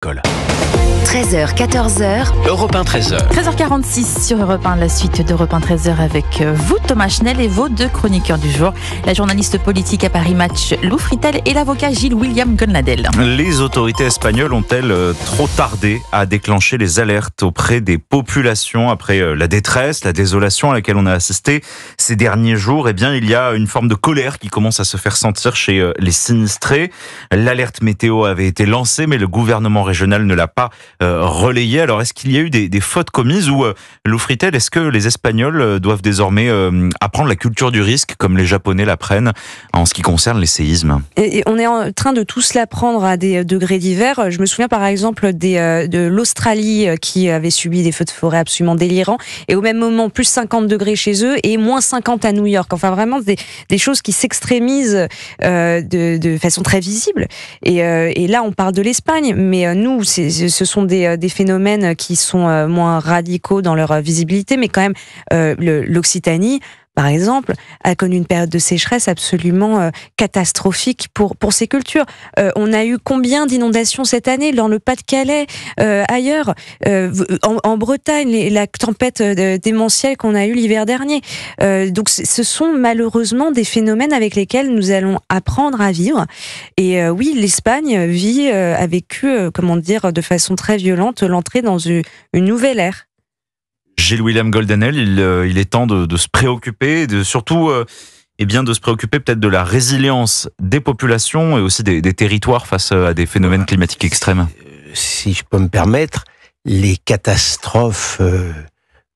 agricole. 13h, 14h. Europe 1, 13h. 13h46 sur Europe 1, la suite d'Europe 1, 13h avec vous, Thomas Chenel, et vos deux chroniqueurs du jour, la journaliste politique à Paris Match, Lou Fritel, et l'avocat Gilles William Gonladel. Les autorités espagnoles ont-elles trop tardé à déclencher les alertes auprès des populations après la détresse, la désolation à laquelle on a assisté ces derniers jours? Eh bien, il y a une forme de colère qui commence à se faire sentir chez les sinistrés. L'alerte météo avait été lancée, mais le gouvernement régional ne l'a pas relayée. Alors, est-ce qu'il y a eu des fautes commises, ou Lou Fritel, est-ce que les Espagnols doivent désormais apprendre la culture du risque comme les Japonais l'apprennent en ce qui concerne les séismes? Et on est en train de tous l'apprendre à des degrés divers. Je me souviens par exemple de l'Australie qui avait subi des feux de forêt absolument délirants, et au même moment plus 50 degrés chez eux et moins 50 à New York. Enfin vraiment des choses qui s'extrémisent de façon très visible. Et là on parle de l'Espagne, mais nous ce sont des phénomènes qui sont moins radicaux dans leur visibilité, mais quand même l'Occitanie, par exemple, a connu une période de sécheresse absolument catastrophique pour ses cultures. On a eu combien d'inondations cette année dans le Pas-de-Calais, ailleurs, en Bretagne, la tempête démentielle qu'on a eue l'hiver dernier. Donc ce sont malheureusement des phénomènes avec lesquels nous allons apprendre à vivre. Et oui, l'Espagne a vécu, de façon très violente, l'entrée dans une nouvelle ère. Gilles William Gonladel, il est temps de se préoccuper, surtout de se préoccuper peut-être de la résilience des populations et aussi des territoires face à des phénomènes climatiques extrêmes. Si je peux me permettre, les catastrophes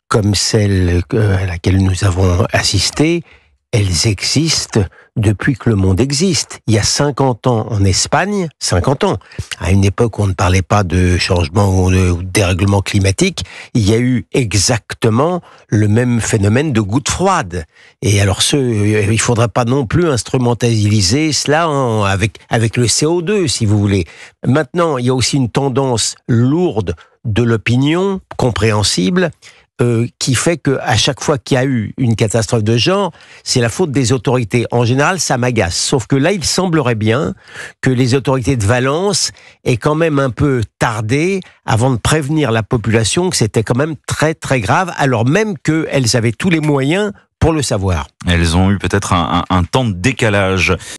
comme celle à laquelle nous avons assisté, elles existent depuis que le monde existe. Il y a 50 ans en Espagne, 50 ans, à une époque où on ne parlait pas de changement ou de dérèglement climatique, il y a eu exactement le même phénomène de gouttes froides. Et alors il faudrait pas non plus instrumentaliser cela avec le CO2, si vous voulez. Maintenant, il y a aussi une tendance lourde de l'opinion, compréhensible, qui fait qu'à chaque fois qu'il y a eu une catastrophe de genre, c'est la faute des autorités. En général, ça m'agace. Sauf que là, il semblerait bien que les autorités de Valence aient quand même un peu tardé avant de prévenir la population que c'était quand même très très grave, alors même qu'elles avaient tous les moyens pour le savoir. Elles ont eu peut-être un temps de décalage.